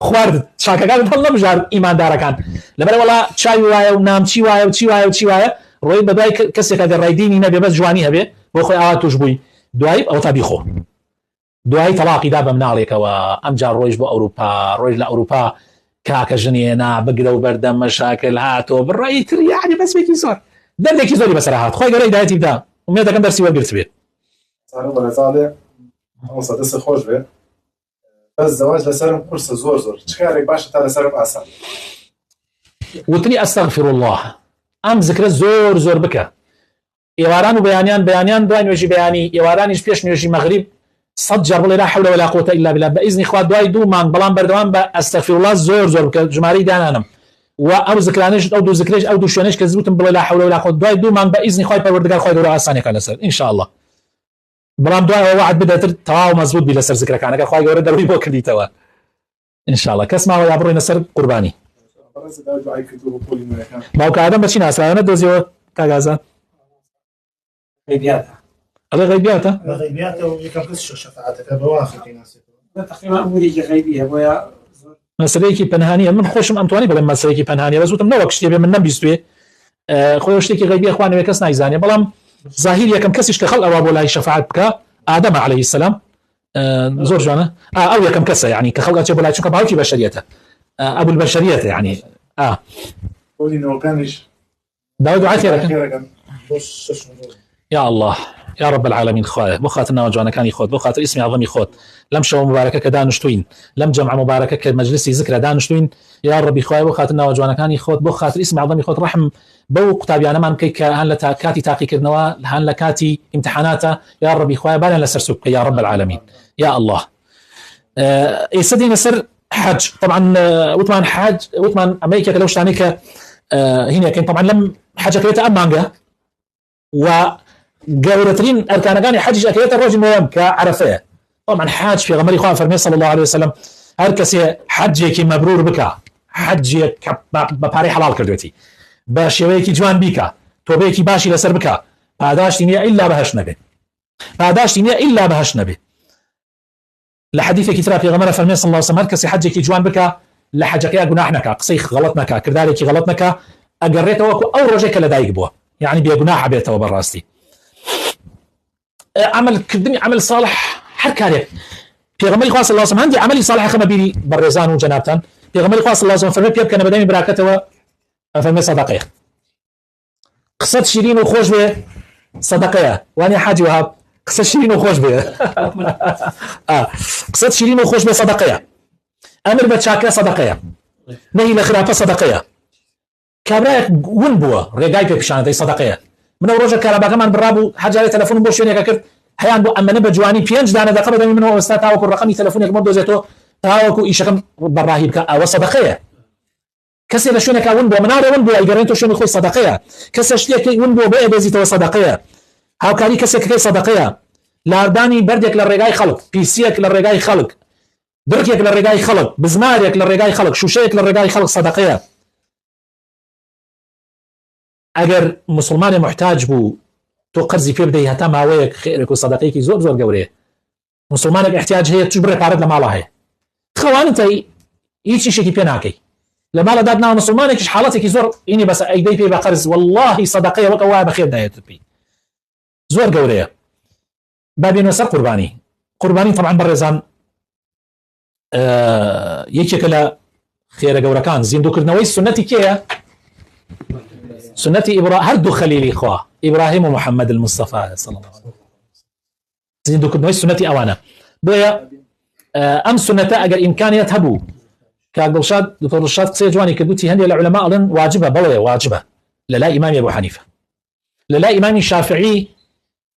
خوارد شاكاكان هەڵ نەبژار ئیماندارەکان لەبەر وەڵا چاوی وایە و نامچی وایە و چی وایە و چی وایە ڕۆی بەدوای کەسێک ئەگەر ڕایدینی نەبێ بەس جوانی هەبێ بۆ خۆی ئاوا توش بووی دوای ئەو تا بیخۆ دوای تەلاقیدا بە مناڵێکەوە ئەمجار ڕۆیش بۆ ئەوروپا ڕۆیش لە ئەوروپا کاکە ژنێنا بگرە و بەردەم مەشاکل هاتۆ بڕایی تر یعنی بەسمێکی زۆر دەردێکی زۆری بەسەر هات خۆی گەرەی دایەتی بدا ومێ دەکەم دەرسی وەرگرت بێت دەست خۆش بێ بس زواج لسرم قرص زور زور شكارك باشا ترى سرم أسهل وتني أستغفر الله أم ذكر زور زور بك إيواران وبيانيان دوين وجي بياني إيواران يشبيش نيجي مغرب صدجر ولا حول ولا قوة إلا بالله بإذن إخوات دواي دومان بلان بردوان بأستغفر الله زور زور بك جماري دانانم وأو ذكرانيش أو دو ذكريش أو دو شونيش كذبتم بلا حول ولا قوة دواي دومان بإذن إخوات بردقال خوي دورا أسانيك على سر إن شاء الله بلام دوای وعد بدەتر تەواو مەزبوط بی لەسەر ذکرەکانەکە خوای گەورە دەروی بۆ کردیتەوە ئینشاءالله کەس ماوە یا بڕۆینە سەر قوربانی باوکە ئادەم بەچی ناسرایانە دۆزیەوە کاگازان ئەڵێ غەیبیاتە و یەکەم کەس شەفاعەتەکە بەواخی ناسێتەوە تقریبا ئەموریکی غەیبیە بۆیە مەسەلەیەکی پەنهانیە من خۆشم ئەمتوانی بڵێم مەسەلەیەکی پەنهانیە بەس وتم نەوەک شتێ بێ من نەمبیستوێ خۆی شتێکی غەیبیە خوانەوێ کەس نایزانێ بەڵام ظاهر یەکەم کەسیش کە خەڵق ئەوە بۆ لای شەفاعەت بکە ئادەمە عەلەیهی السەلام زۆر جوانە ئەو یەکەم کەسە یعنی کە خەڵک ئەچێ بۆ لای چونکە باوکی بەشەریەتە ئەبول بەشەریەتە یعنی داوای دوعاتی دەکەن يا الله يا رب العالمين خواه بۆ خاتر ناوە جوانەکانی خۆت بۆ خاتر ئیسمی عەظەمی خۆت لەم شەوە مبارەکە کە دانیشتوین لەم جەمع مبارەکە کە مەجلیسی ذکرە دانیشتوین یا ربی خواه بۆ خاتر ناوە جوانەکانی خۆت بۆ خاتر ئیسمی عەظەمی خۆت ڕەحم بەو قوتابیانەمان بکەی کە هەن لە کاتی تاقیکردنەوە هەن لە کاتی امتحاناتە یا ربی خواه بانیان لەسەر سووک بکەی یا رب العالمين يا الله ئێستا دێنە سەر حەج طبعا وتمان حەج وتمان ئەمەیەکێکە لەو شتانەی کە هینەکەین طبعا لەم حەجەکەوێتە ئەم مانگە و گەورەترین ئەرکانەکانی حەجیش ئەکەوێتە ڕۆژی نۆیەم کە عەرەفەیە طبعا حاج پێغەمبەری خوا فەرمێ صلی الله عليه وسلم هەر کەسێ حەجێکی مەبرور بکە حەجێک کە بە پارەی حەڵال کردوێتی بە شێوەیەکی جوان بیکە تۆبەیەکی باشی لەسەر بکە پاداشتی نییە ئیلا بەهەشت نەبێ پاداشتی نییە ئیلا بەهەشت نەبێ لە حەدیثێکی ترا پێغەمبەر فەرمێ صلی الله عليه وسلم هەر کەسێ حەجێکی جوان بکە لە حەجەکەی گوناح نەکا قسەی غەڵەت نەکا کردارێکی غەڵەت نەکا ئەگەڕێتەوە وەکو ئەو ڕۆژێک کە لەدایک بووە یعنی بێگوناح بێتەوە بەڕاستی عملکردنی عمل صالح هەر کارێک پێغەمبەری خوا صلی الله عليه وسلم هەندی عملی صالح خەمە بیری بەڕێزان و جەنابتان پێغەمبەری خوا صلی الله عليه وسلم فەرمێ پێ بکەنە بەدەمی براکەتەوە فەرمێ سەدەقەیە قسەت شیرین و خۆش بێ سەدەقەیە وانی حاجی وهاب قسە شیرین و خۆش بێ قسەت شیرین و خۆش بێ سەدەقەیە ئەمر بە چاکە سەدەقەیە نەهی لە خراپە سەدەقەیە کابرایەک ون بووە ڕێگای پێ پیشانەدەی سەدەقەیە منە ڕۆژە کارەباکەمان بڕابوو حەجارێ تەلەفۆنم بۆ شوێنێکە کرد هەیان بۆ ئەمەنە بە جوانی 5 دانە دەقە بەدەمی منەوە ئێستا تاوەکو ڕەقەمی تەلەفۆنێکم دۆزێتەوە تاوەکو ئیشەکەم بەڕاهی بکە ئەوە سەدەقەیە کەسێ لە شوێنێکا ون بۆ منارێ ون بۆ ئەیگەڕێنێتەوە شوێنی خۆی سەدەقەیە کەسە شتێکی ون بۆ بۆ ئەبێزیتەوە سەدەقەیە هاوکاری کەسێکەکەی سەدەقەیە لاردانی بەردێک لە ڕێگای خەڵک پیسیەک لە ڕێگای خەڵک برکێک لە ڕێگای خەڵک بزمارێک لە ڕێگای خەڵک شوشەیەک لە ڕێگای خەڵک سەدەقەیە ئەگەر مسلمانی محتاج بوو تۆ قەرزی پێ بدەی هەتا ماوەیەک خێرێک و سەدەقەیەکی زۆر زۆر گەورەیە مسلمانێک احتیاج هەیە توش بڕێ پارەت لە ماڵە هەیە خەوانتەی هیچ شتێکی پێ ناکەی لە ماڵە دادناوە مسلمانێکیش حاڵەتێکی زۆر ئینی بەس ئەیدەی پێ بە قەرز واللهی سەدەقەیە وەک ئەوە بەخێر دایێت پێی زۆر گەورەیە بابێنە سەر قوربانی طبعا بەڕێزان یەکێکە لە خێرە گەورەکان زیندووکردنەوەی سنەتی کێیە سنەتی هەردوو خەلیلی خوا ئیبراهیم و محەممەد المستەفا صلی الله عليه وسلم زیندووکردنەوەی سنەتی ئەوانە بۆیە ئەم سنەتە ئەگەر ئیمکانیت هەبوو کاک دڵشاد دکتۆر دڵشاد قسەی جوانی کردوتی هەندێک لە عولەما ئەڵێن واجبە بەڵێ واجبە لەلای ئیمامی ئەبوو حەنیفە لەلای ئیمامی شافعی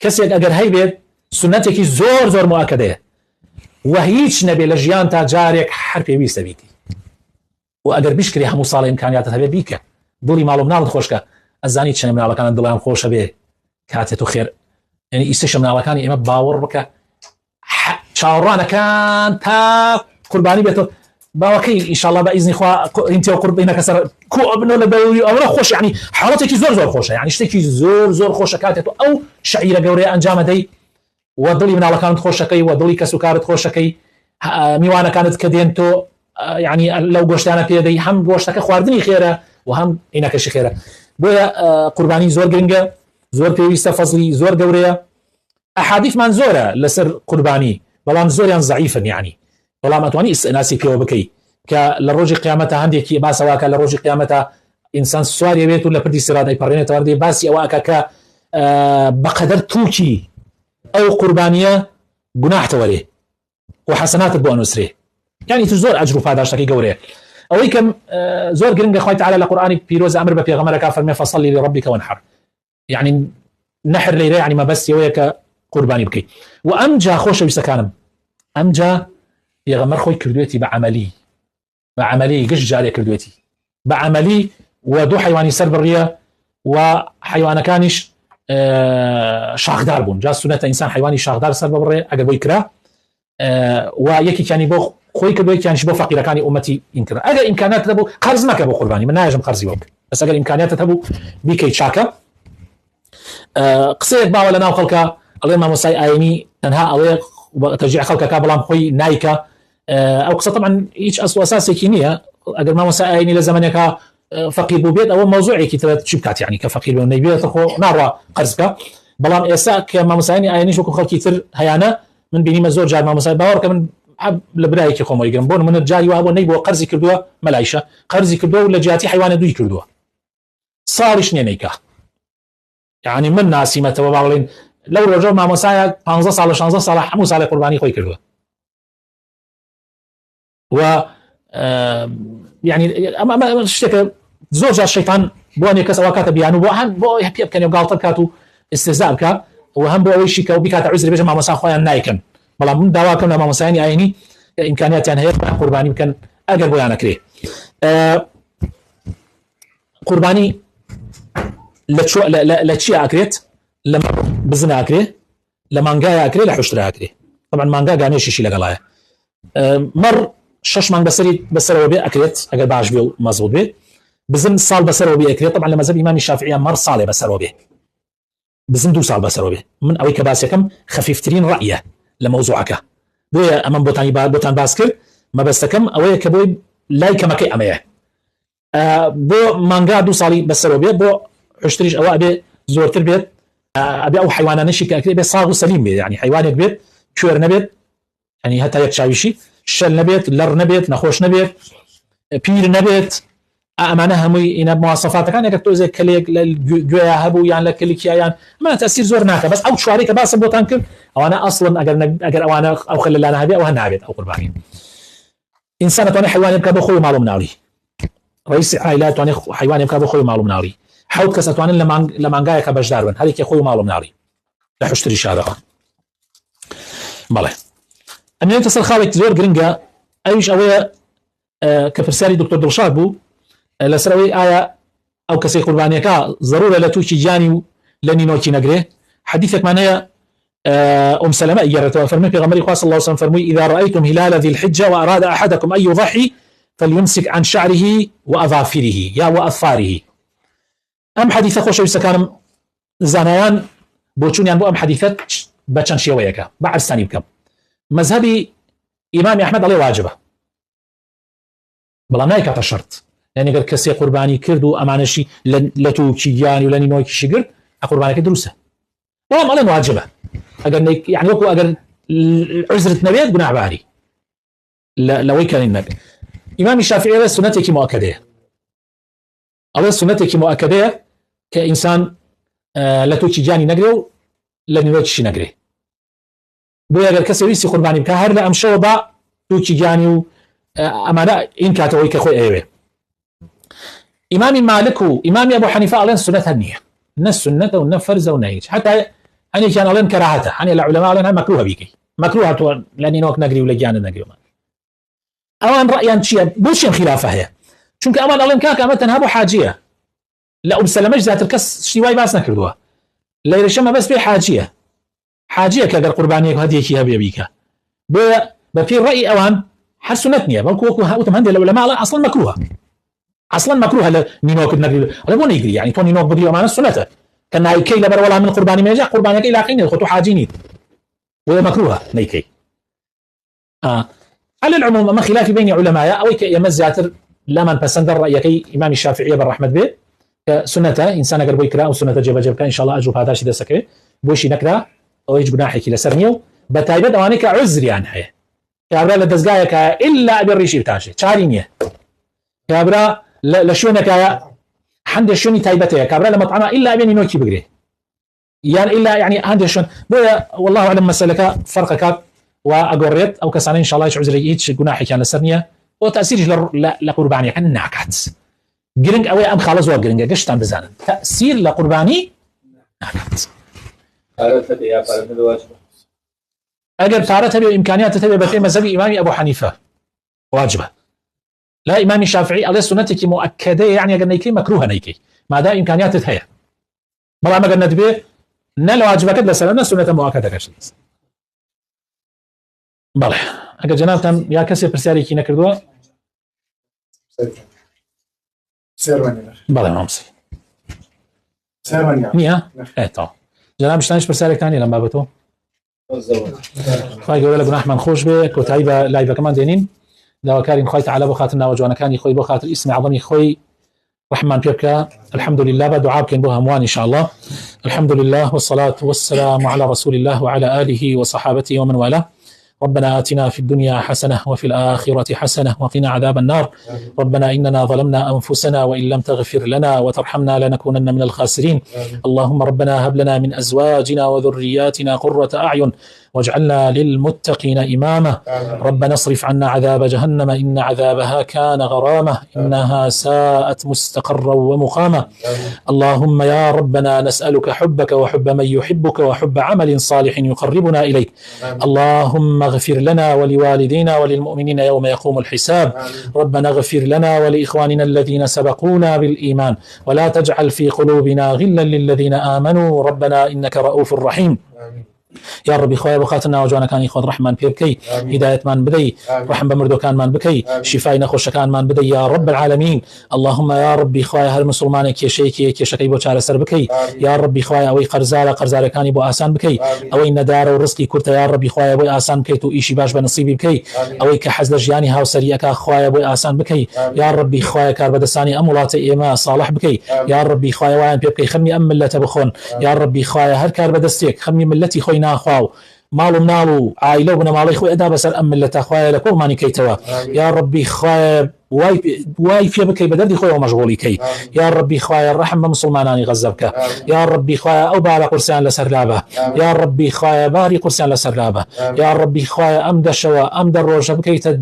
کەسێک ئەگەر هەیبێت سنەتێکی زۆر زۆر مؤکدەیە و هیچ نەبێ لە ژیان تا جارێک هەر پێویستە بیتی و ئەگەر بیشکری هەموو ساڵی ئیمکانیاتت هەبێ بیکە دڵی ماڵ و مناڵت خۆشکە ئەزانی چەند مناڵەکانت دڵیان خۆشە بێ کاتێت و خێر یعنی ئیسەشە مناڵەکانی ئێمە باوەڕ بکە چاوەڕوانەکان تا قوربانی بێتەوە باوەکەی ئینشاءالله بە ئیزنی خوا ئینتێ قوربینەکە سەر کۆ ئەبنەوە لە بەوی ئەوە خۆش یعنی حاڵەتێکی زۆر زۆر خۆشە یعنی شتێکی زۆر زۆر خۆشە کاتێت و ئەو شعیرە گەورەیە ئەنجامە دەی و دڵی مناڵەکانت خۆشەکەی و دڵی کەس و کارت خۆشەکەی میوانەکانت کە دێن تۆ یعنی لەو گۆشتانە پێدەی هەم گۆشتەکە خواردنی خێرە و هەم عینەکەشی خێرە بۆیە قوربانی زۆر گرنگە زۆر پێویستە فەزلی زۆر گەورەیە ئەحادیثمان زۆرە لەسەر قوربانی بەڵام زۆریان ضعیفن یعنی بەڵام ئەتوانی ئیستئناسی پێوە بکەی کە لە ڕۆژی قیامەتە هەندێکی باسەواکە لە ڕۆژی قیامەتە ئینسان سواری بێت و لە پردی سرات ئەیپەڕێنێتەوە دەی باسی ئەوە ئەکە کە بەقەدەر تووکی ئەو قوربانیە گوناحتەوە لێ و حەسەناتت بۆ ئەنووسرێ یعنی تو زۆر ئەجر و پاداشتەکەی گەورەیە ئەوەی کەم زۆر گرنگە خوای تعالی لە قورئانی پیرۆز ئەمر بە پێغەمبەرەکە فەرمێ فەصلی لربک وانحر یعنی نحر لەیرە یعنی مەبەستیەوەیە کە قوربانی بکەیت و ئەمجا خۆشەویستەکانم ئەمجا پێغەمبەر خۆی کردوێتی بە عەمەلی گشت جارێ کردوێتی بە عەمەلی و دوو حیوانی سەر بڕیە و حیوانەکانیش شاخدار بوون جا سنەتە ئینسان حیوانی شاخدار سەر بڕێ ئەگەر بۆی کرا و یەکێکیانی بۆ خۆی کردو یەکیانیش بۆ فەقیرەکانی ئومەتی ئینکرا ئەگەر ئیمکانات هەبوو قەرز مەکە بۆ قوربانی من نایژم قەرزی بۆ بکە بەس ئەگەر ئیمکانیاتت هەبوو بیکەی چاکە قسەیەک باوە لە ناو خەڵکە ئەڵێ مامۆستای ئاینی تەنها ئەڵێ تەشجیع خەڵکەکە بەڵام خۆی نایکە ئەو قسە طبعا هیچ ئەسڵ و ئەساسێکی نییە ئەگەر مامۆستای ئاینی لە زەمانێکە فەقیر بوو بێت ئەوە مەوزوعێکی تر چی بکات یعنی کە فەقیر بێ نەیبێت خۆ ناڕوا قەرز بکە بەڵام ئێستا کە مامۆستایانی ئاینیش وەکو خەڵکی تر هەیانە من بینیمە زۆر جار مامۆستای باوەڕ کە من لە برایەکی خۆمەوەی گرم بۆ من جاری وا بۆ نەی بۆ قەرزی کردووە مەلایشە قەرزی کردووە و لە جیاتی حیوانە دوی کردووە ساڵیش نییە نەیکا یعنی من ناسیمەتەوە باڵێن لەو ڕۆژە مامۆسایە 15 ساڵ 16 ساڵ هەموو ساڵی قوربانی خۆی کردووە و یعنی ئەمە شتێکە زۆر جار شەیتان بۆ هەندێک کەس ئەوە کاتە بیان و بۆ هەم بۆ پێ بکەنێ و گاڵتە بکات و ئستهزا بکە و هەم بۆ ئەوەیشی کە و بیکاتە عوزری بێژە مامۆسا خۆیان نایکەن بەڵام من داواکەم لە مامۆسایانی ئاینی ئیمکانیاتیان هەیە قوربانی بکەن ئەگەر بۆیان نەکرێ قوربانی لە چی ئاکرێت لە بزن ئاکرێ لە مانگای ئاکرێ لە حوشترا ئاکرێ طبعا مانگا گانێشیشی لەگەڵایە مەڕ 6 مانگ بەسەرەوە بێ ئەکرێت ئەگەر باش بێ و مەزبوط بێ بزن ساڵ بەسەرەوە بێ ئەکرێت طبعا لە مەذهب ئیمامی شافعی مەڕ ساڵێ بەسەرەوە بێ بزن 2 ساڵ بەسەرەوە بێ من ئەوەی کە باسەکەم خەفیفترین ڕەئیە لە مەوزوعەکە بۆیە ئەمەم بۆتان باس کرد مەبەستەکەم ئەوەیە کە بۆی لای کەمەکەی ئەمەیە بۆ مانگا 2 ساڵی بەسەرەوە بێ بۆ حشتریش ئەوە ئەبێ زۆرتر بێت ئەبێ ئەو حیوانانەشی کە ئەکرێ بێ ساغ و سەلیم بێت یعنی حیوانێک بێت کوێر نەبێت ینی هەتا یەک چاویشی شەل نەبێت لەڕ نەبێت نەخۆش نەبێت پیر نەبێت ئەمانە هەمووی ئینە مواصفاتەکان یەکە تۆزێک کلێک لە گوێیە هەبوو یان لە کلیکیایان ئەمانە تەسیر زۆر ناکە بەس ئەو چوارەی کە باسم بۆتان کرد ئەوانە ئەسڵن ئەگەر ئەوانە ئەو خەلەلانە هەبێ ئەوە نابێت ئەو قوربانی ئینسان ئەتوانێت حیوانێک بکات بۆ خۆی و ماڵ و مناڵی ڕئیسی عائیلە ئەتوانێت حیوانێک بکات بۆ خۆی و ماڵ و مناڵی حوت کەس ئەتوانن لە مانگایەکە بەشدار بن هەرێکی خۆی و ماڵ و مناڵی لە حشتری شارەوە بەڵێ ئەمێنێتە سەر خاڵێک زۆر گرنگە ئەویش ئەوەیە کە پرسیاری دکتۆر دڵشاد بوو لەسەرەوەی ئایا ئەو کەسەی قوربانیەکە ضرورە لە تووشی گیانی و لە نینۆکی نەگرێ. حديثێکمان هەیە أم سلمة إجارة فرمي في غمري خاص الله وسلم فرمي إذا رأيتم هلال ذي الحجة وأراد أحدكم أن يضحي فليمسك عن شعره وأظافره يا وأظفاره. أم حديثة خوش يسكانم زانيان بوچون يعني بو أم حديثة بچن شيويكا بعد ثاني بكم مذهبي إمام أحمد عليه واجبة بلا نايكا تشرط يعني قال كسي قرباني كردو أمانشي لتوكي يعني ولاني نوكي شجر قربانك دروسه والله ما واجبة أجر يعني وكو أجر عذرة نبيت بناء باري لو كان النبي إمام الشافعي على سنتك مؤكدة أو سنتك مؤكدة كإنسان لا توشي جاني نجري لا نوتشي نجري بويا أجر كسويسي قرباني بكهر لا أمشوا با توشي جاني أمانة إن كاتوي كخوي أيوه. إمام مالك وإمام أبو حنيفة على سنة هنية الناس سنة والنفرز ونهيج حتى أنا كان عليهم كراهته أنا العلماء عليها مكروهة بيكي مكروهة لأني نوك نجري ولا جان نجري أوان رأيان شيء بوشين خلافه هي شونك أوان عليهم كاك أما تنهبوا حاجية لا أم سلمش ذات الكس شيء باس نكردوها لا يرشم بس بحاجية حاجية كأجر قربانية هدية كيها بيبيكا بفي رأي أوان حسنتني بلكو هاوتم هندي العلماء أصلا مكروهة اصلا مكروه نينوك النقل ولا مو يجري يعني توني نوك بقري معنا السنه كان هاي كي لبر ولا من قرباني ما جاء قربانك الى قين الخطو حاجيني وهي مكروهه نيكي على العموم ما خلاف بين علماء او يمزاتر لمن بسند رايك امام الشافعي بالرحمه به سنته انسان قربو يقرا او سنته جبجب ان شاء الله اجوب هذا شيء دسكه بوشي نكره او يج جناحك لسرنيو بتايبد اوانك عذر يعني هي كابرا لدزغايك الا بالريشي بتاعشي تشارينيه كابرا لشونك حند شوني تايبته كابرا لمطعمه الا بين نوكي بقري يعني الا يعني عندي شون والله اعلم مسلك فرقك واقريت او كسان ان شاء الله يشعر زريج جناحي كان لسرنيه وتاثير لقرباني كان ناكت جرينج او ام خلاص وجرينج قشطان بزان تاثير لقرباني ناكت اجر تعرفت بامكانيات تتبع بفي مذهب امام ابو حنيفه واجبه لا إمام الشافعي على سنتك مؤكدة يعني قلنا يكي مكروه نيكي ما دا إمكانيات هي ما قلنا تبي نل واجبك لسلامنا سنة مؤكدة كشخص بله أجل جنابتم يا كسي برسالي كي نكردوا سيرمانيا بله مامسي سيرمانيا مية طبعا جناب اشتانش برسالك تاني لما بتو خواهي قولي لقنا أحمد خوش بك وتعيبا لايبا كمان دينين داوا كارين خوي تعالى بخاطر ناوجوانا كان يخوي بخاطر اسم عظمي خوي رحمن بيبكا الحمد لله بدعاء كان بها اموان ان شاء الله الحمد لله والصلاه والسلام على رسول الله وعلى اله وصحابته ومن والاه ربنا آتنا في الدنيا حسنة وفي الآخرة حسنة وقنا عذاب النار ربنا إننا ظلمنا أنفسنا وإن لم تغفر لنا وترحمنا لنكونن من الخاسرين اللهم ربنا هب لنا من أزواجنا وذرياتنا قرة أعين واجعلنا للمتقين إماما ربنا اصرف عنا عذاب جهنم إن عذابها كان غرامة إنها ساءت مستقرا ومقاما اللهم يا ربنا نسألك حبك وحب من يحبك وحب عمل صالح يقربنا إليك اللهم اغفر لنا ولوالدينا وللمؤمنين يوم يقوم الحساب ربنا اغفر لنا ولإخواننا الذين سبقونا بالإيمان ولا تجعل في قلوبنا غلا للذين آمنوا ربنا إنك رؤوف رحيم يا ربي خويا بخاتنا وجوانا كان يخوض رحمن بيبكي هداية من بدي رحم بمردو كان من بكي شفاء نخوش كان من بدي يا رب العالمين اللهم يا ربي خويا هر مسلمانك كي شكي بو چارە سەر بكي يا ربي خويا اوي قرزارة كاني بو آسان بكي اوي ندار ورزقي كرتا يا ربي خويا بو آسان بكي تو إيشي باش بنصيبي بكي اوي كحزل جياني هاو سريعك خويا بو آسان بكي يا ربي خويا كار بدساني أمولات إيما صالح بكي يا ربي خويا وان بيبكي خمي أم ملة بخون يا ربي خويا هر كار بدستيك خمي ملتي خوي ناخواو مالو منالو عائلة وبنا مالي خوي أدا بسر أم ملتا خويا لكل ماني كيتوا يا ربي خويا واي في بكي بدردي خويا ومشغولي كي يا ربي خويا الرحمة مسلماناني غزبك يا ربي خويا أو بارا قرسان لسرلابة يا ربي خويا باري قرسان لسرلابة يا ربي خويا أمد شوا أمد الروجة بكي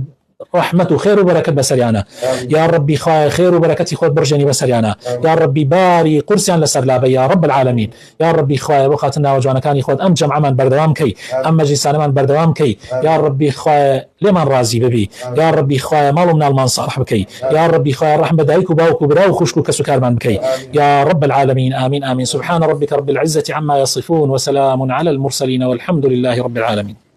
رحمة وخير وبركة بسريانا يا ربي خواه خير وبركتي خود برجني بسريانا يا ربي باري قرسيان لسرلابي يا رب العالمين يا ربي خواه وقاتنا وجوانا كان يخود أم جمع من بردوام كي أم مجلسان من بردوام كي يا ربي خواه لمن رازي ببي يا ربي خواه مالو من المان صالح بكي يا ربي خواه رحمة دايك وباوك وبراو خشكو كسكار من بكي يا رب العالمين آمين آمين. سبحان ربك رب العزة عما يصفون وسلام على المرسلين والحمد لله رب العالمين.